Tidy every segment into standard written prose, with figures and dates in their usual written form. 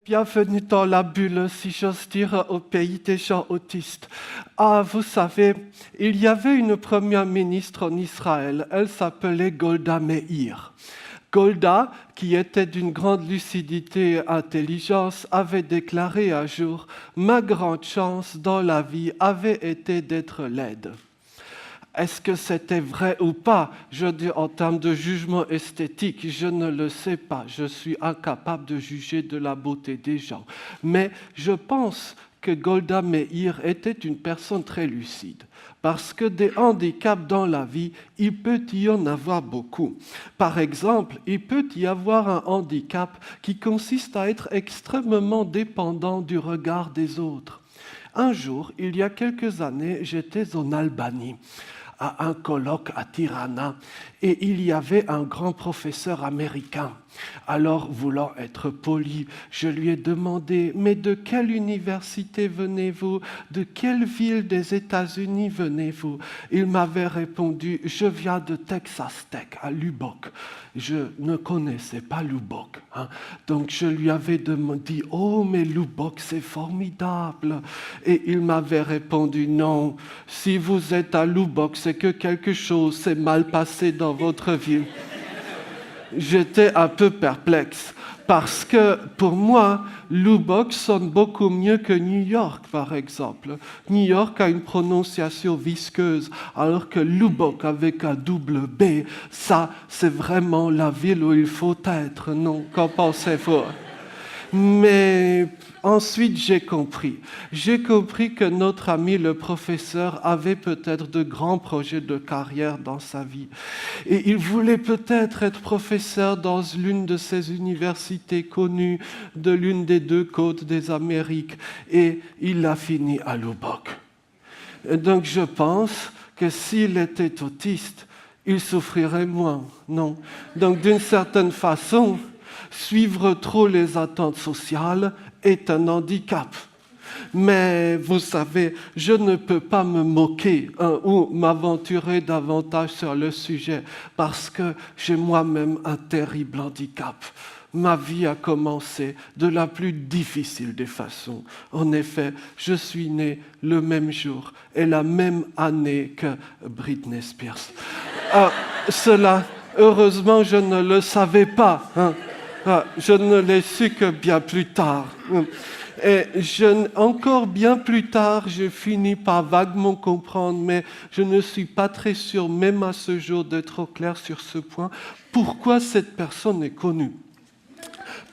Bienvenue dans la bulle, si j'ose dire, au pays des gens autistes. Ah, vous savez, il y avait une première ministre en Israël, elle s'appelait Golda Meir. Golda, qui était d'une grande lucidité et intelligence, avait déclaré un jour « Ma grande chance dans la vie avait été d'être laide ». Est-ce que c'était vrai ou pas? Je dis en termes de jugement esthétique, je ne le sais pas. Je suis incapable de juger de la beauté des gens. Mais je pense que Golda Meir était une personne très lucide. Parce que des handicaps dans la vie, il peut y en avoir beaucoup. Par exemple, il peut y avoir un handicap qui consiste à être extrêmement dépendant du regard des autres. Un jour, il y a quelques années, j'étais en Albanie, à un colloque à Tirana, et il y avait un grand professeur américain. Alors, voulant être poli, je lui ai demandé « Mais de quelle université venez-vous? De quelle ville des États-Unis venez-vous » Il m'avait répondu « Je viens de Texas Tech, à Lubbock ». Je ne connaissais pas Lubbock. Donc, je lui avais dit « Oh, mais Lubbock, c'est formidable ». Et il m'avait répondu « Non, si vous êtes à Lubbock, c'est que quelque chose s'est mal passé dans votre vie ». J'étais un peu perplexe parce que pour moi, Lubbock sonne beaucoup mieux que New York, par exemple. New York a une prononciation visqueuse, alors que Lubbock avec un double B, ça, c'est vraiment la ville où il faut être, non? Qu'en pensez-vous? Mais ensuite, j'ai compris. J'ai compris que notre ami le professeur avait peut-être de grands projets de carrière dans sa vie. Et il voulait peut-être être professeur dans l'une de ces universités connues de l'une des deux côtes des Amériques. Et il a fini à Lubbock. Et donc je pense que s'il était autiste, il souffrirait moins, non? Donc d'une certaine façon, suivre trop les attentes sociales est un handicap. Mais vous savez, je ne peux pas me moquer ou m'aventurer davantage sur le sujet parce que j'ai moi-même un terrible handicap. Ma vie a commencé de la plus difficile des façons. En effet, je suis né le même jour et la même année que Britney Spears. Cela, heureusement, je ne le savais pas. Je ne l'ai su que bien plus tard. Et encore bien plus tard, j'ai fini par vaguement comprendre, mais je ne suis pas très sûr, même à ce jour, d'être au clair sur ce point, pourquoi cette personne est connue.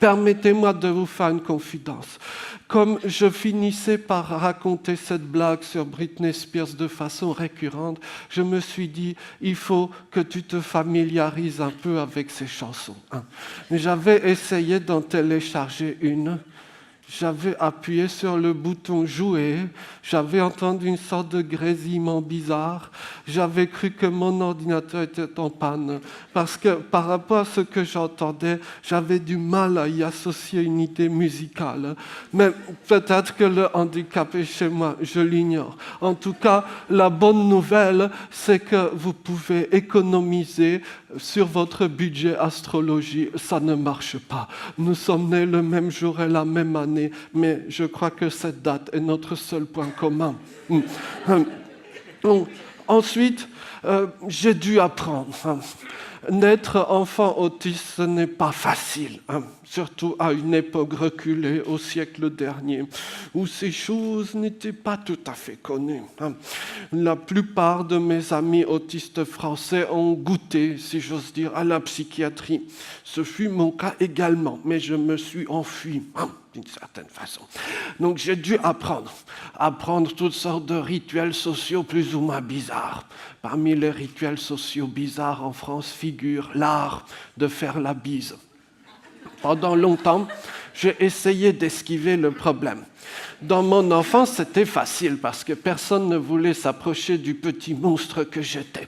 Permettez-moi de vous faire une confidence. Comme je finissais par raconter cette blague sur Britney Spears de façon récurrente, je me suis dit, il faut que tu te familiarises un peu avec ces chansons. J'avais essayé d'en télécharger une. J'avais appuyé sur le bouton « Jouer », j'avais entendu une sorte de grésillement bizarre, j'avais cru que mon ordinateur était en panne, parce que par rapport à ce que j'entendais, j'avais du mal à y associer une idée musicale. Mais peut-être que le handicap est chez moi, je l'ignore. En tout cas, la bonne nouvelle, c'est que vous pouvez économiser sur votre budget astrologie. Ça ne marche pas. Nous sommes nés le même jour et la même année, mais je crois que cette date est notre seul point commun. Ensuite, j'ai dû apprendre. Naître enfant autiste, ce n'est pas facile, surtout à une époque reculée au siècle dernier, où ces choses n'étaient pas tout à fait connues. La plupart de mes amis autistes français ont goûté, si j'ose dire, à la psychiatrie. Ce fut mon cas également, mais je me suis enfui. D'une certaine façon. Donc j'ai dû apprendre toutes sortes de rituels sociaux plus ou moins bizarres. Parmi les rituels sociaux bizarres en France figure l'art de faire la bise. Pendant longtemps, j'ai essayé d'esquiver le problème. Dans mon enfance, c'était facile parce que personne ne voulait s'approcher du petit monstre que j'étais.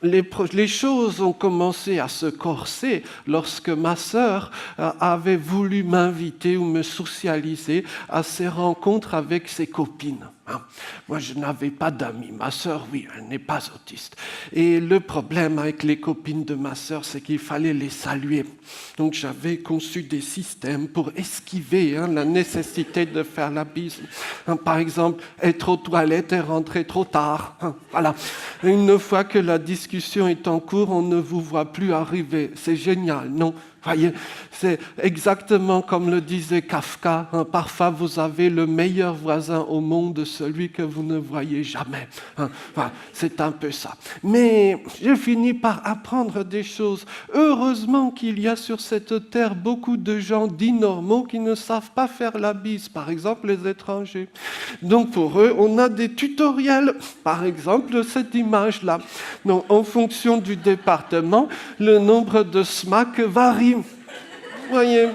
Les choses ont commencé à se corser lorsque ma sœur avait voulu m'inviter ou me socialiser à ses rencontres avec ses copines. hein. Moi, je n'avais pas d'amis. Ma sœur, oui, elle n'est pas autiste. Et le problème avec les copines de ma sœur, c'est qu'il fallait les saluer. Donc, j'avais conçu des systèmes pour esquiver la nécessité de faire la bise. Par exemple, être aux toilettes et rentrer trop tard. Voilà. Une fois que la discussion est en cours, on ne vous voit plus arriver. C'est génial, non ? Voyez, c'est exactement comme le disait Kafka. Parfois, vous avez le meilleur voisin au monde, celui que vous ne voyez jamais. Voilà, c'est un peu ça. Mais j'ai fini par apprendre des choses. Heureusement qu'il y a sur cette terre beaucoup de gens dits normaux qui ne savent pas faire la bise, par exemple les étrangers. Donc pour eux, on a des tutoriels. Par exemple, cette image-là. Donc, en fonction du département, le nombre de SMAC varie. Voyez.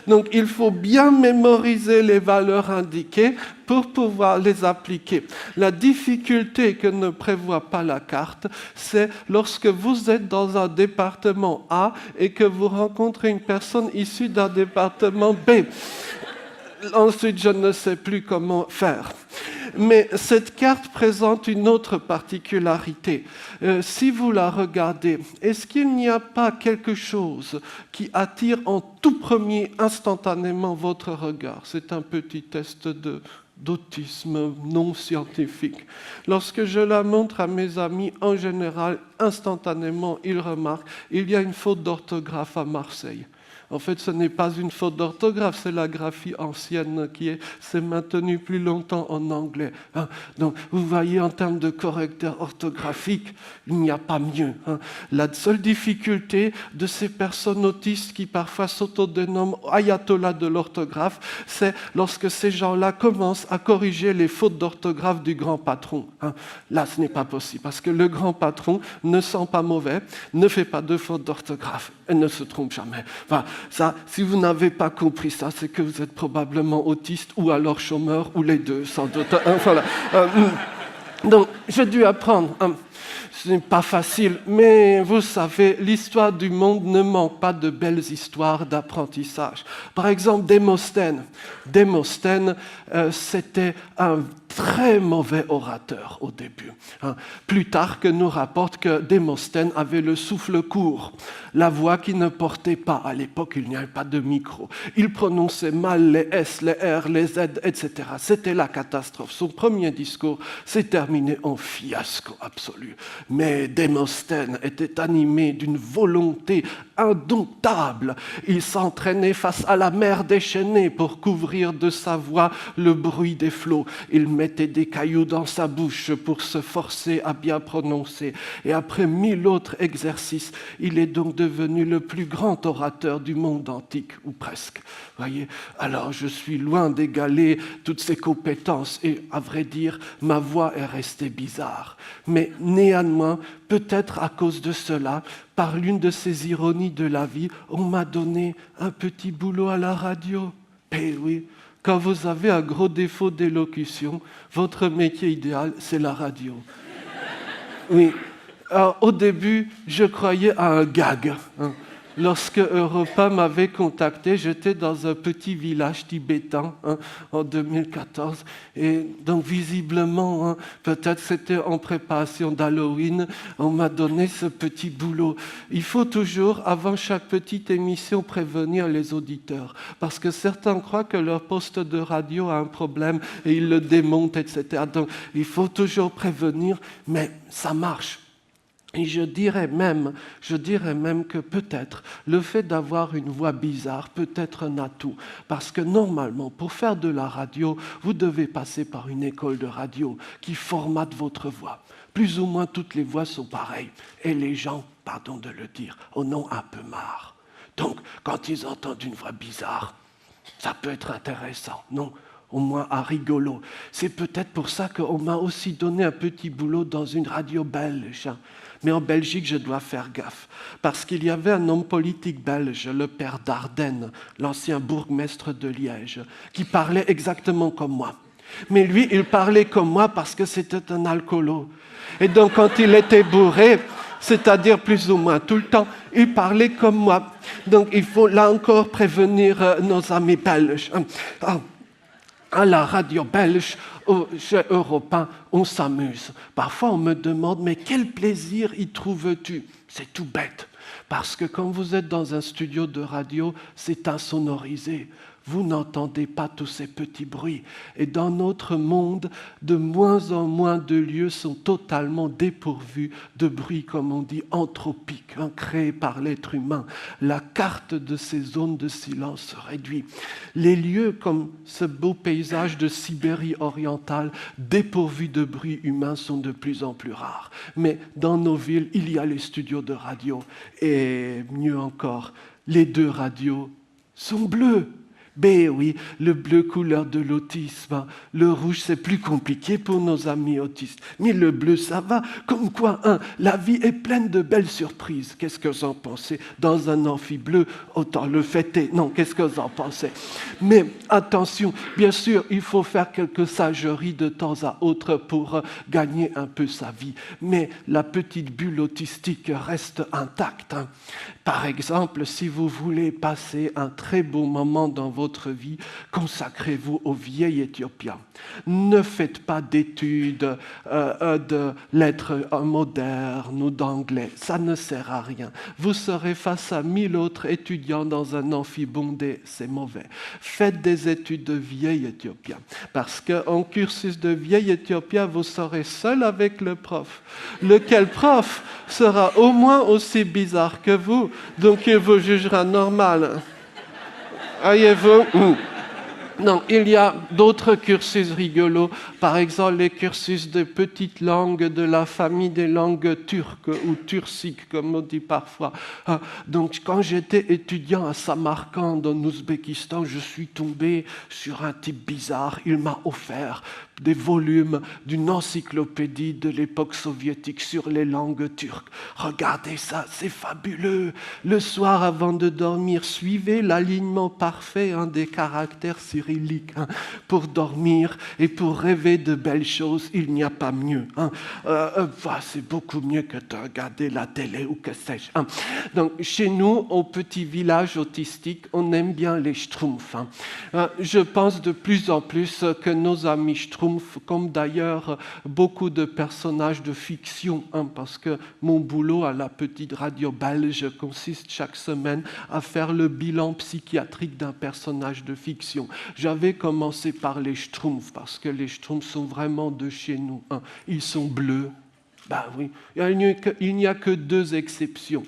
Donc, il faut bien mémoriser les valeurs indiquées pour pouvoir les appliquer. La difficulté que ne prévoit pas la carte, c'est lorsque vous êtes dans un département A et que vous rencontrez une personne issue d'un département B. Ensuite, je ne sais plus comment faire. Mais cette carte présente une autre particularité. Si vous la regardez, est-ce qu'il n'y a pas quelque chose qui attire en tout premier instantanément votre regard ? C'est un petit test d'autisme non scientifique. Lorsque je la montre à mes amis, en général, instantanément, ils remarquent il y a une faute d'orthographe à Marseille. En fait, ce n'est pas une faute d'orthographe, c'est la graphie ancienne qui s'est maintenue plus longtemps en anglais. Donc, vous voyez, en termes de correcteur orthographique, il n'y a pas mieux. La seule difficulté de ces personnes autistes qui parfois s'autodénomment ayatollah de l'orthographe, c'est lorsque ces gens-là commencent à corriger les fautes d'orthographe du grand patron. Là, ce n'est pas possible, parce que le grand patron ne sent pas mauvais, ne fait pas de fautes d'orthographe et ne se trompe jamais. Enfin, ça, si vous n'avez pas compris ça, c'est que vous êtes probablement autiste ou alors chômeur, ou les deux, sans doute. Voilà. Donc, j'ai dû apprendre. Ce n'est pas facile, mais vous savez, l'histoire du monde ne manque pas de belles histoires d'apprentissage. Par exemple, Démosthène. Démosthène, c'était un très mauvais orateur au début. Plutarque nous rapporte que Démosthène avait le souffle court, la voix qui ne portait pas. À l'époque, il n'y avait pas de micro. Il prononçait mal les S, les R, les Z, etc. C'était la catastrophe. Son premier discours s'est terminé en fiasco absolu. Mais Démosthène était animé d'une volonté indomptable. Il s'entraînait face à la mer déchaînée pour couvrir de sa voix le bruit des flots. Il mettait des cailloux dans sa bouche pour se forcer à bien prononcer. Et après 1000 autres exercices, il est donc devenu le plus grand orateur du monde antique, ou presque. Voyez, alors je suis loin d'égaler toutes ses compétences et, à vrai dire, ma voix est restée bizarre. Mais néanmoins, peut-être à cause de cela, par l'une de ces ironies de la vie, on m'a donné un petit boulot à la radio. Eh oui, quand vous avez un gros défaut d'élocution, votre métier idéal, c'est la radio. Oui. Alors, au début, je croyais à un gag. Lorsque Europa m'avait contacté, j'étais dans un petit village tibétain en 2014. Et donc, visiblement, peut-être c'était en préparation d'Halloween, on m'a donné ce petit boulot. Il faut toujours, avant chaque petite émission, prévenir les auditeurs. Parce que certains croient que leur poste de radio a un problème et ils le démontent, etc. Donc, il faut toujours prévenir, mais ça marche. Et je dirais même que peut-être le fait d'avoir une voix bizarre peut être un atout. Parce que normalement, pour faire de la radio, vous devez passer par une école de radio qui formate votre voix. Plus ou moins toutes les voix sont pareilles. Et les gens, pardon de le dire, en ont un peu marre. Donc, quand ils entendent une voix bizarre, ça peut être intéressant, non ? Au moins à rigolo. C'est peut-être pour ça qu'on m'a aussi donné un petit boulot dans une radio belge. Mais en Belgique, je dois faire gaffe. Parce qu'il y avait un homme politique belge, le père Dardenne, l'ancien bourgmestre de Liège, qui parlait exactement comme moi. Mais lui, il parlait comme moi parce que c'était un alcoolo. Et donc, quand il était bourré, c'est-à-dire plus ou moins tout le temps, il parlait comme moi. Donc, il faut là encore prévenir nos amis belges. À la radio belge, chez Europe 1, on s'amuse. Parfois, on me demande, mais quel plaisir y trouves-tu? C'est tout bête. Parce que quand vous êtes dans un studio de radio, c'est insonorisé. Vous n'entendez pas tous ces petits bruits. Et dans notre monde, de moins en moins de lieux sont totalement dépourvus de bruits, comme on dit, anthropiques, créés par l'être humain. La carte de ces zones de silence se réduit. Les lieux comme ce beau paysage de Sibérie orientale, dépourvus de bruit humain, sont de plus en plus rares. Mais dans nos villes, il y a les studios de radio. Et mieux encore, les 2 radios sont bleues. Ben oui, le bleu couleur de l'autisme. Le rouge, c'est plus compliqué pour nos amis autistes. Mais le bleu, ça va. Comme quoi, la vie est pleine de belles surprises. Qu'est-ce que vous en pensez? Dans un amphi bleu, autant le fêter. Non, qu'est-ce que vous en pensez? Mais attention, bien sûr, il faut faire quelques sageries de temps à autre pour gagner un peu sa vie. Mais la petite bulle autistique reste intacte. Par exemple, si vous voulez passer un très beau moment dans votre vie, consacrez-vous au vieil Éthiopien. Ne faites pas d'études de lettres modernes ou d'anglais, ça ne sert à rien. Vous serez face à 1000 autres étudiants dans un amphi bondé, c'est mauvais. Faites des études de vieil Éthiopien, parce qu'en cursus de vieil Éthiopien, vous serez seul avec le prof. Lequel prof sera au moins aussi bizarre que vous, donc il vous jugera normal. Voyez-vous? Non, il y a d'autres cursus rigolos, par exemple les cursus de petites langues de la famille des langues turques ou turciques, comme on dit parfois. Donc, quand j'étais étudiant à Samarcande, en Ouzbékistan, je suis tombé sur un type bizarre. Il m'a offert des volumes d'une encyclopédie de l'époque soviétique sur les langues turques. Regardez ça, c'est fabuleux. Le soir, avant de dormir, suivez l'alignement parfait des caractères cyrilliques pour dormir et pour rêver de belles choses. Il n'y a pas mieux. C'est beaucoup mieux que de regarder la télé ou que sais-je. Donc, chez nous, au petit village autistique, on aime bien les schtroumpfs. Je pense de plus en plus que nos amis schtroumpfs, comme d'ailleurs beaucoup de personnages de fiction, parce que mon boulot à la petite radio belge consiste chaque semaine à faire le bilan psychiatrique d'un personnage de fiction. J'avais commencé par les schtroumpfs, parce que les schtroumpfs sont vraiment de chez nous. Ils sont bleus. Ben oui, il n'y a que 2 exceptions.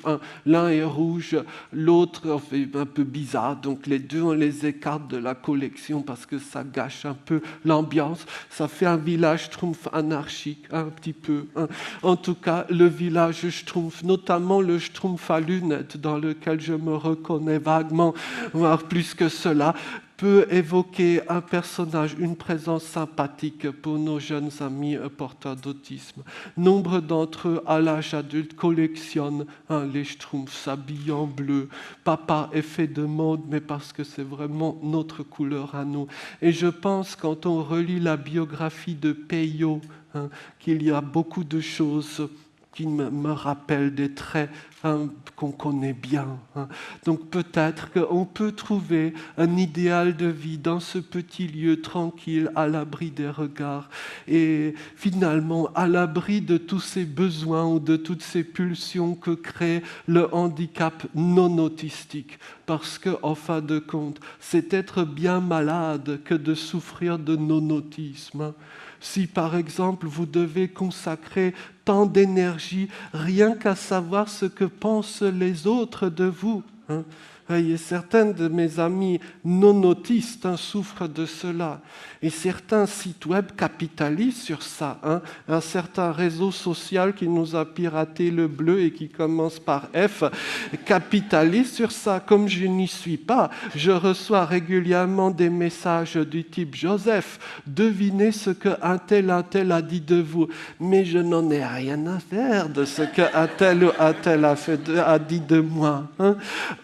L'un est rouge, l'autre fait un peu bizarre. Donc les 2, on les écarte de la collection parce que ça gâche un peu l'ambiance. Ça fait un village schtroumpf anarchique, un petit peu. En tout cas, le village schtroumpf, notamment le schtroumpf à lunettes, dans lequel je me reconnais vaguement, voire plus que cela, peut évoquer un personnage, une présence sympathique pour nos jeunes amis porteurs d'autisme. Nombre d'entre eux, à l'âge adulte, collectionnent les schtroumpfs, s'habillent en bleu. Papa est fait de mode, mais parce que c'est vraiment notre couleur à nous. Et je pense, quand on relit la biographie de Peyo, qu'il y a beaucoup de choses qui me rappellent des traits qu'on connaît bien. Donc peut-être qu'on peut trouver un idéal de vie dans ce petit lieu tranquille, à l'abri des regards, et finalement à l'abri de tous ces besoins ou de toutes ces pulsions que crée le handicap non autistique. Parce qu'en fin de compte, c'est être bien malade que de souffrir de non-autisme. Si, par exemple, vous devez consacrer tant d'énergie rien qu'à savoir ce que pensent les autres de vous. Et certains de mes amis non-autistes souffrent de cela. Et certains sites web capitalisent sur ça. Un certain réseau social qui nous a piraté le bleu et qui commence par F capitalise sur ça. Comme je n'y suis pas, je reçois régulièrement des messages du type « Joseph, devinez ce qu'un tel a dit de vous. » Mais je n'en ai rien à faire de ce qu'un tel ou un tel a dit de moi.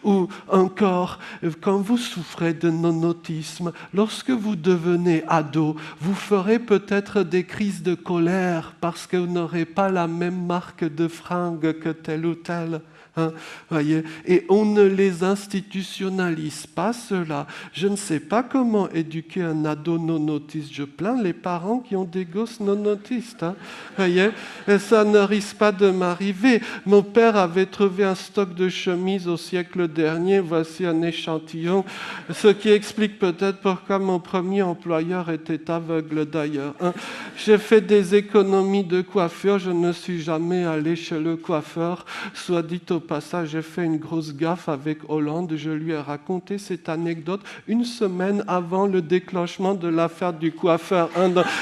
Ou encore, quand vous souffrez de non-autisme, lorsque vous devenez ado, vous ferez peut-être des crises de colère parce que vous n'aurez pas la même marque de fringues que tel ou tel. Hein, voyez, et on ne les institutionnalise pas, cela. Je ne sais pas comment éduquer un ado non-autiste. Je plains les parents qui ont des gosses non-autistes. Hein, voyez, et ça ne risque pas de m'arriver. Mon père avait trouvé un stock de chemises au siècle dernier. Voici un échantillon, ce qui explique peut-être pourquoi mon premier employeur était aveugle d'ailleurs. Hein. J'ai fait des économies de coiffure. Je ne suis jamais allé chez le coiffeur. Soit dit au passage, j'ai fait une grosse gaffe avec Hollande. Je lui ai raconté cette anecdote une semaine avant le déclenchement de l'affaire du coiffeur.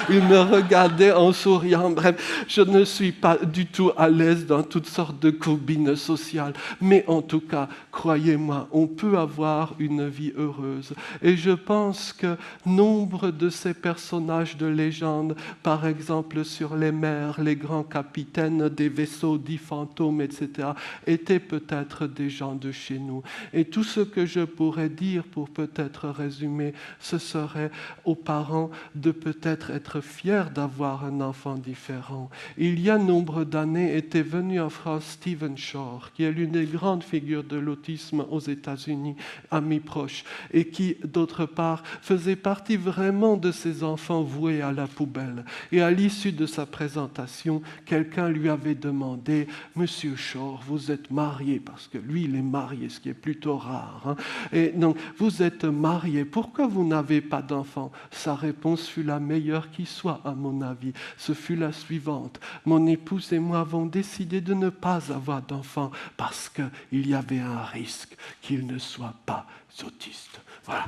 Il me regardait en souriant. Bref, je ne suis pas du tout à l'aise dans toutes sortes de combines sociales. Mais en tout cas, croyez-moi, on peut avoir une vie heureuse. Et je pense que nombre de ces personnages de légende, par exemple sur les mers, les grands capitaines des vaisseaux dits fantômes, etc., étaient peut-être des gens de chez nous. Et tout ce que je pourrais dire pour peut-être résumer, ce serait aux parents de peut-être être fiers d'avoir un enfant différent. Il y a nombre d'années était venu en France Stephen Shore, qui est l'une des grandes figures de l'autisme aux États-Unis, ami proche, et qui, d'autre part, faisait partie vraiment de ces enfants voués à la poubelle. Et à l'issue de sa présentation, quelqu'un lui avait demandé « Monsieur Shore, vous êtes marié ?» parce que lui, il est marié, ce qui est plutôt rare. Hein. Et donc, vous êtes marié, pourquoi vous n'avez pas d'enfant? Sa réponse fut la meilleure qui soit, à mon avis. Ce fut la suivante. Mon épouse et moi avons décidé de ne pas avoir d'enfant parce qu'il y avait un risque qu'il ne soit pas autiste. Voilà.